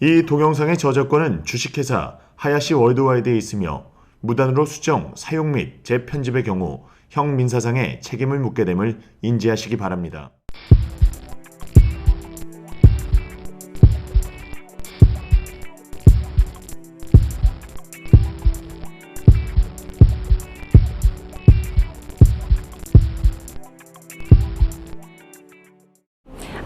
이 동영상의 저작권은 주식회사 하야시 월드와이드에 있으며 무단으로 수정, 사용 및 재편집의 경우 형민사상의 책임을 묻게 됨을 인지하시기 바랍니다.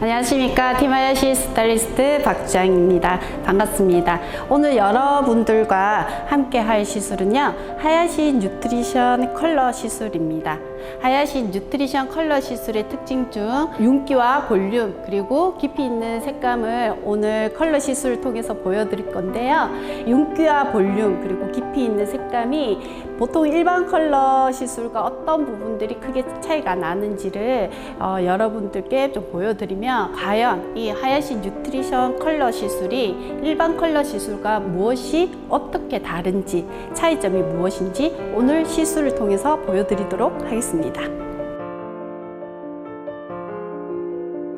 안녕하십니까. 팀 하야시 스타일리스트 박주영입니다. 반갑습니다. 오늘 여러분들과 함께 할 시술은요, 하야시 뉴트리션 컬러 시술입니다. 하야시 뉴트리션 컬러 시술의 특징 중 윤기와 볼륨 그리고 깊이 있는 색감을 오늘 컬러 시술을 통해서 보여드릴 건데요. 윤기와 볼륨 그리고 깊이 있는 색감이 보통 일반 컬러 시술과 어떤 부분들이 크게 차이가 나는지를 여러분들께 좀 보여드리면, 과연 이 하야시 뉴트리션 컬러 시술이 일반 컬러 시술과 무엇이 어떻게 다른지, 차이점이 무엇인지 오늘 시술을 통해서 보여드리도록 하겠습니다.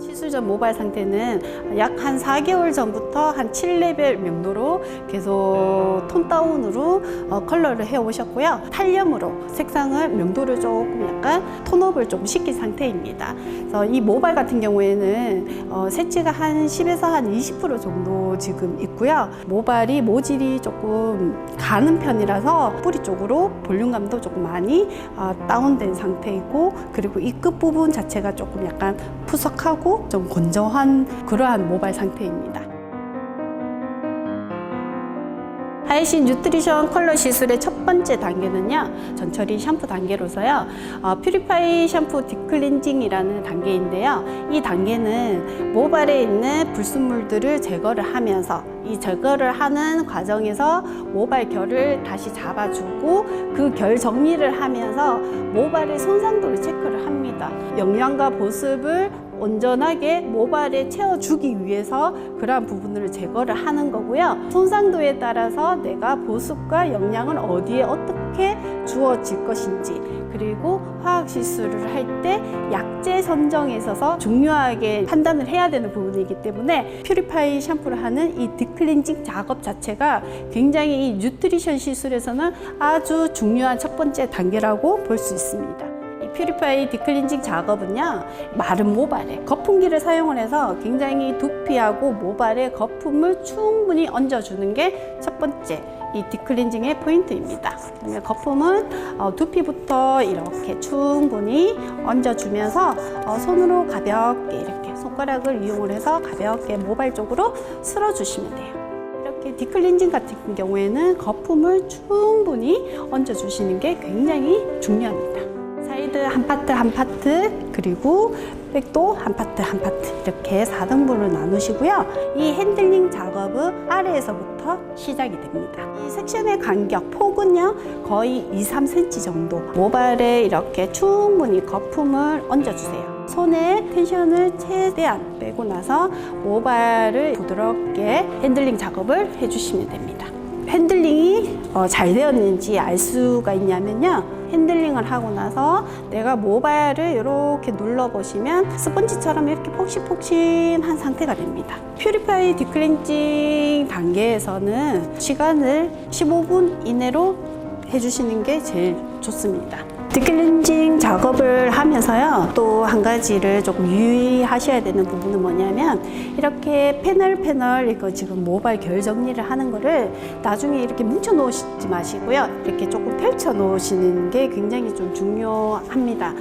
시술 전 모발 상태는 약 한 4개월 전부터 한 7레벨 명도로 계속 톤 다운으로 컬러를 해 오셨고요. 탈염으로 색상을 명도를 조금 약간 톤업을 좀 시킨 상태입니다. 그래서 이 모발 같은 경우에는 새치가 한 10에서 한 20% 정도 지금 있고요. 모발이 모질이 조금 가는 편이라서 뿌리 쪽으로 볼륨감도 조금 많이 다운된 상태이고, 그리고 이 끝부분 자체가 조금 약간 푸석하고 좀 건조한 그러한 모발 상태입니다. 하야시 뉴트리션 컬러 시술의 첫 번째 단계는요, 전처리 샴푸 단계로서요, 퓨리파이 샴푸 딥클렌징이라는 단계인데요. 이 단계는 모발에 있는 불순물들을 제거를 하면서, 이 제거를 하는 과정에서 모발 결을 다시 잡아주고 그 결 정리를 하면서 모발의 손상도를 체크를 합니다. 영양과 보습을 온전하게 모발에 채워주기 위해서 그러한 부분을 제거를 하는 거고요. 손상도에 따라서 내가 보습과 영양을 어디에 어떻게 주어질 것인지, 그리고 화학 시술을 할 때 약제 선정에 있어서 중요하게 판단을 해야 되는 부분이기 때문에 퓨리파이 샴푸를 하는 이 딥클렌징 작업 자체가 굉장히 이 뉴트리션 시술에서는 아주 중요한 첫 번째 단계라고 볼 수 있습니다. 퓨리파이 딥클렌징 작업은요, 마른 모발에 거품기를 사용을 해서 굉장히 두피하고 모발에 거품을 충분히 얹어주는 게 첫 번째 이 딥클렌징의 포인트입니다. 거품은 두피부터 이렇게 충분히 얹어주면서 손으로 가볍게 이렇게 손가락을 이용을 해서 가볍게 모발 쪽으로 쓸어주시면 돼요. 이렇게 딥클렌징 같은 경우에는 거품을 충분히 얹어주시는 게 굉장히 중요합니다. 사이드 한 파트 한 파트, 그리고 백도 한 파트 한 파트, 이렇게 4등분을 나누시고요. 이 핸들링 작업은 아래에서부터 시작이 됩니다. 이 섹션의 간격, 폭은요 거의 2-3cm 정도. 모발에 이렇게 충분히 거품을 얹어주세요. 손에 텐션을 최대한 빼고 나서 모발을 부드럽게 핸들링 작업을 해주시면 됩니다. 핸들링이 잘 되었는지 알 수가 있냐면요, 핸들링을 하고 나서 내가 모발을 이렇게 눌러보시면 스펀지처럼 이렇게 폭신폭신한 상태가 됩니다. 퓨리파이 딥클렌징 단계에서는 시간을 15분 이내로 해주시는 게 제일 좋습니다. 딥클렌징 작업을 하면서요, 또 한 가지를 조금 유의하셔야 되는 부분은 뭐냐면, 이렇게 패널 이거 지금 모발 결 정리를 하는 거를 나중에 이렇게 뭉쳐 놓으시지 마시고요, 이렇게 조금 펼쳐 놓으시는 게 굉장히 좀 중요합니다.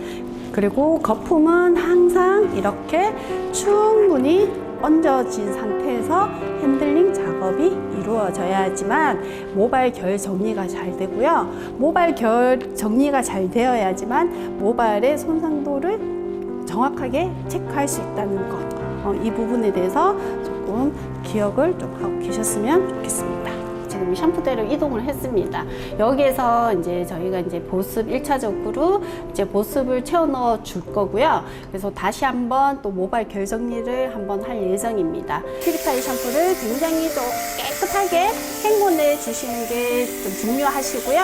그리고 거품은 항상 이렇게 충분히 얹어진 상태에서 핸들링 작업이 이루어져야지만 모발 결 정리가 잘 되고요. 모발 결 정리가 잘 되어야지만 모발의 손상도를 정확하게 체크할 수 있다는 것, 이 부분에 대해서 조금 기억을 좀 하고 계셨으면 좋겠습니다. 지금 샴푸대로 이동을 했습니다. 여기에서 이제 저희가 이제 보습 1차적으로 이제 보습을 채워 넣어 줄 거고요. 그래서 다시 한번 또 모발 결 정리를 한번 할 예정입니다. 퓨리파이 샴푸를 굉장히 좀 깨끗하게 헹궈내 주시는 게 좀 중요하시고요.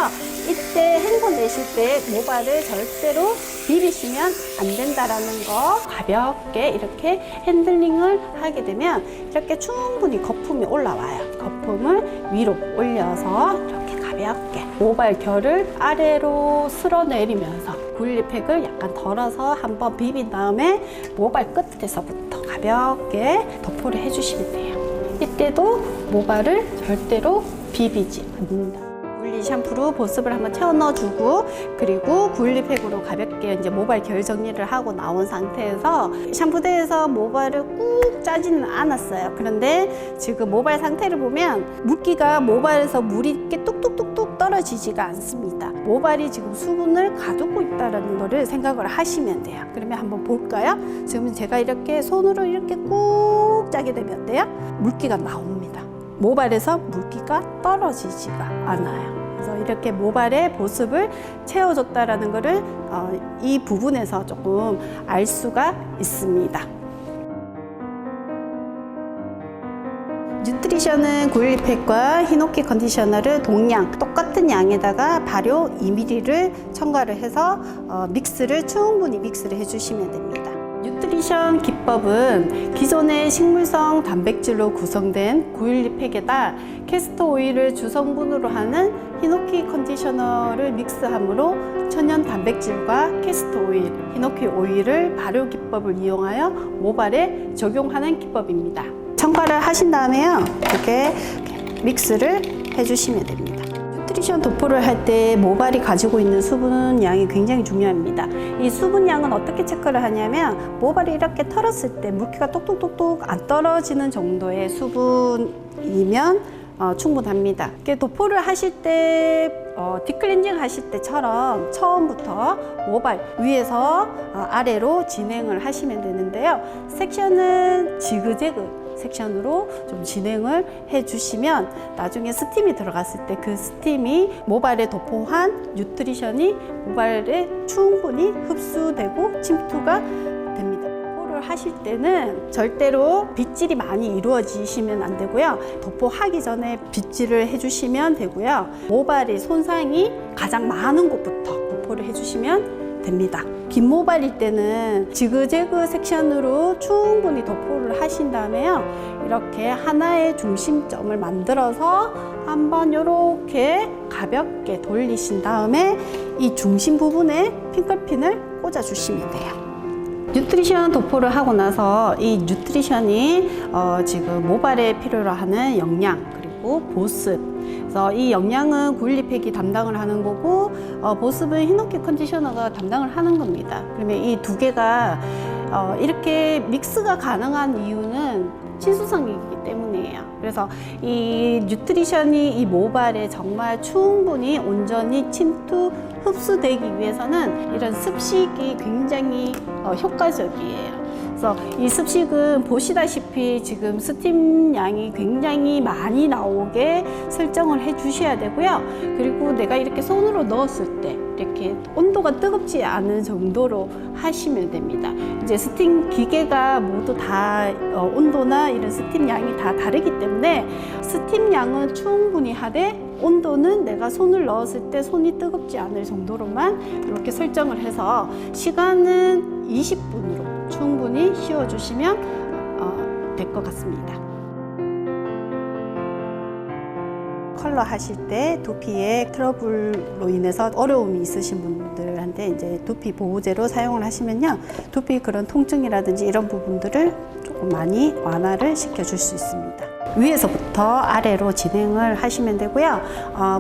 이때 헹궈내실 때 모발을 절대로 비비시면 안 된다라는 거, 가볍게 이렇게 핸들링을 하게 되면 이렇게 충분히 거품이 올라와요. 거품을 위로 올려서 이렇게 가볍게 모발 결을 아래로 쓸어내리면서 굴리팩을 약간 덜어서 한번 비빈 다음에 모발 끝에서부터 가볍게 도포를 해주시면 돼요. 이때도 모발을 절대로 비비지 않는다. 굴리 샴푸로 보습을 한번 채워 넣어주고, 그리고 굴리팩으로 가볍게 이제 모발 결 정리를 하고 나온 상태에서 샴푸대에서 모발을 꾹 짜지는 않았어요. 그런데 지금 모발 상태를 보면 물기가 모발에서 물이 이렇게 뚝뚝뚝뚝 떨어지지가 않습니다. 모발이 지금 수분을 가두고 있다는 거를 생각을 하시면 돼요. 그러면 한번 볼까요? 지금 제가 이렇게 손으로 이렇게 꾹 짜게 되면 어때요? 물기가 나옵니다. 모발에서 물기가 떨어지지가 않아요. 그래서 이렇게 모발에 보습을 채워줬다라는 것을 이 부분에서 조금 알 수가 있습니다. 뉴트리션은 굴리팩과 히노키 컨디셔너를 동량 똑같은 양에다가 발효 2ml를 첨가를 해서 믹스를 충분히 믹스를 해주시면 됩니다. 뉴트리션 기법은 기존의 식물성 단백질로 구성된 굴리팩에다 캐스터 오일을 주성분으로 하는 히노키 컨디셔너를 믹스함으로 천연 단백질과 캐스터 오일, 히노키 오일을 발효 기법을 이용하여 모발에 적용하는 기법입니다. 첨가를 하신 다음에요, 이렇게 믹스를 해주시면 됩니다. 뉴트리션 도포를 할 때 모발이 가지고 있는 수분 양이 굉장히 중요합니다. 이 수분 양은 어떻게 체크를 하냐면 모발이 이렇게 털었을 때 물기가 똑똑똑똑 안 떨어지는 정도의 수분이면 충분합니다. 도포를 하실 때 딥클렌징 하실 때처럼 처음부터 모발 위에서 아래로 진행을 하시면 되는데요. 섹션은 지그재그 섹션으로 좀 진행을 해 주시면 나중에 스팀이 들어갔을 때 그 스팀이 모발에 도포한 뉴트리션이 모발에 충분히 흡수되고 침투가 됩니다. 도포를 하실 때는 절대로 빗질이 많이 이루어지시면 안 되고요. 도포하기 전에 빗질을 해 주시면 되고요. 모발의 손상이 가장 많은 곳부터 도포를 해 주시면 됩니다. 긴 모발일 때는 지그재그 섹션으로 충분히 도포를 하신 다음에요, 이렇게 하나의 중심점을 만들어서 한번 이렇게 가볍게 돌리신 다음에 이 중심 부분에 핑클핀을 꽂아 주시면 돼요. 뉴트리션 도포를 하고 나서 이 뉴트리션이 지금 모발에 필요로 하는 영양, 그리고 보습, 그래서 이 영양은 굴리팩이 담당을 하는 거고 보습은 히노키 컨디셔너가 담당을 하는 겁니다. 그러면 이 두 개가 이렇게 믹스가 가능한 이유는 친수성이기 때문이에요. 그래서 이 뉴트리션이 이 모발에 정말 충분히 온전히 침투 흡수되기 위해서는 이런 습식이 굉장히 효과적이에요. 그래서 이 습식은 보시다시피 지금 스팀 양이 굉장히 많이 나오게 설정을 해 주셔야 되고요. 그리고 내가 이렇게 손으로 넣었을 때 이렇게 온도가 뜨겁지 않은 정도로 하시면 됩니다. 이제 스팀 기계가 모두 다 온도나 이런 스팀 양이 다 다르기 때문에 스팀 양은 충분히 하되 온도는 내가 손을 넣었을 때 손이 뜨겁지 않을 정도로만 이렇게 설정을 해서 시간은 20분으로 충분히 씌워주시면 될 것 같습니다. 컬러 하실 때 두피에 트러블로 인해서 어려움이 있으신 분들한테 이제 두피 보호제로 사용을 하시면요, 두피 그런 통증이라든지 이런 부분들을 조금 많이 완화를 시켜줄 수 있습니다. 위에서부터 아래로 진행을 하시면 되고요.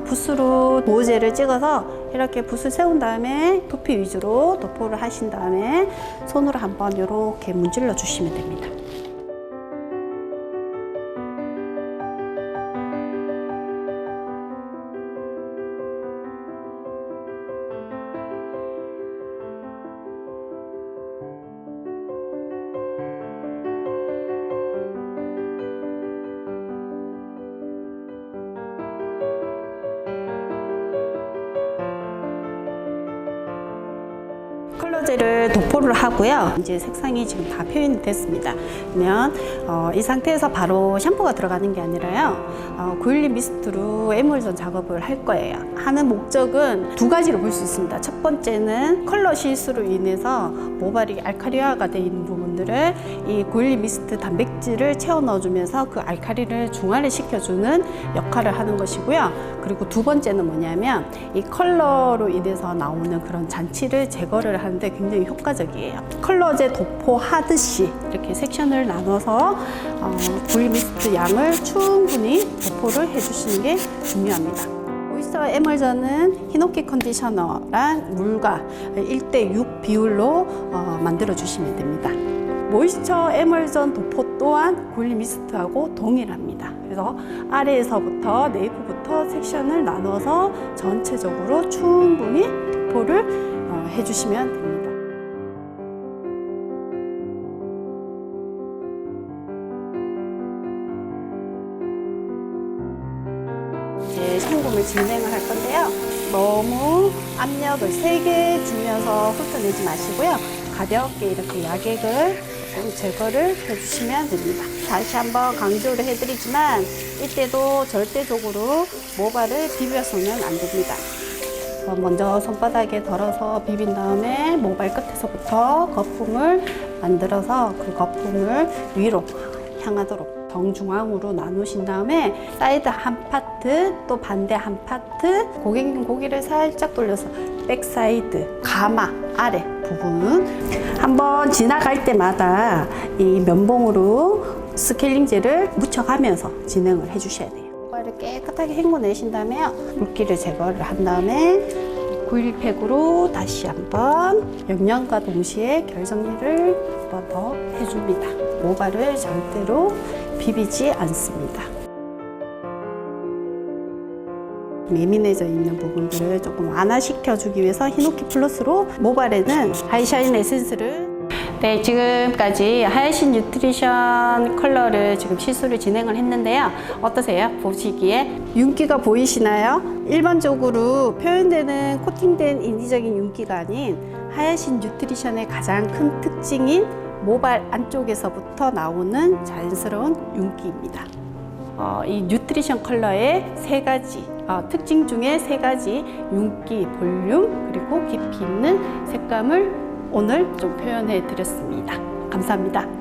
붓으로 보호제를 찍어서 이렇게 붓을 세운 다음에 두피 위주로 도포를 하신 다음에 손으로 한번 이렇게 문질러 주시면 됩니다. 컬러제를 도포를 하고요. 이제 색상이 지금 다 표현이 됐습니다. 그러면 이 상태에서 바로 샴푸가 들어가는 게 아니라요. 912 미스트로 에멀전 작업을 할 거예요. 하는 목적은 두 가지로 볼 수 있습니다. 첫 번째는 컬러 실수로 인해서 모발이 알칼리화가 되어 있는 부분들을 이 912 미스트 단백질을 채워 넣어주면서 그 알칼리를 중화를 시켜주는 역할을 하는 것이고요. 그리고 두 번째는 뭐냐면 이 컬러로 인해서 나오는 그런 잔치를 제거를 하는데 굉장히 효과적이에요. 컬러제 도포하듯이 이렇게 섹션을 나눠서 912 미스트 양을 충분히 도포를 해주시는 게 중요합니다. 모이스처 에멀전은 히노키 컨디셔너랑 물과 1:6 비율로 만들어 주시면 됩니다. 모이스처 에멀전 도포 또한 912 미스트하고 동일합니다. 그래서 아래에서부터 네이프부터 섹션을 나눠서 전체적으로 충분히 도포를 해주시면 됩니다. 이제 헹굼을 진행을 할 건데요. 너무 압력을 세게 주면서 훑어내지 마시고요. 가볍게 이렇게 야객을 좀 제거를 해주시면 됩니다. 다시 한번 강조를 해드리지만 이때도 절대적으로 모발을 비벼서는 안 됩니다. 먼저 손바닥에 덜어서 비빈 다음에 모발 끝에서부터 거품을 만들어서 그 거품을 위로 향하도록 정중앙으로 나누신 다음에 사이드 한 파트 또 반대 한 파트 고객님 고개를 살짝 돌려서 백사이드 가마 아래 부분 한번 지나갈 때마다 이 면봉으로 스케일링제를 묻혀가면서 진행을 해주셔야 돼요. 모발을 깨끗하게 헹궈내신 다음에 물기를 제거를 한 다음에 911팩으로 다시 한번 영양과 동시에 결정리를 한 번 더 해줍니다. 모발을 절대로 비비지 않습니다. 예민해져 있는 부분들을 조금 완화시켜주기 위해서 히노키 플러스로 모발에는 하이샤인 에센스를 네, 지금까지 하야신 뉴트리션 컬러를 지금 시술을 진행을 했는데요. 어떠세요? 보시기에 윤기가 보이시나요? 일반적으로 표현되는 코팅된 인위적인 윤기가 아닌 하야신 뉴트리션의 가장 큰 특징인 모발 안쪽에서부터 나오는 자연스러운 윤기입니다. 이 뉴트리션 컬러의 세 가지 특징 중에 세 가지 윤기, 볼륨, 그리고 깊이 있는 색감을 오늘 좀 표현해 드렸습니다. 감사합니다.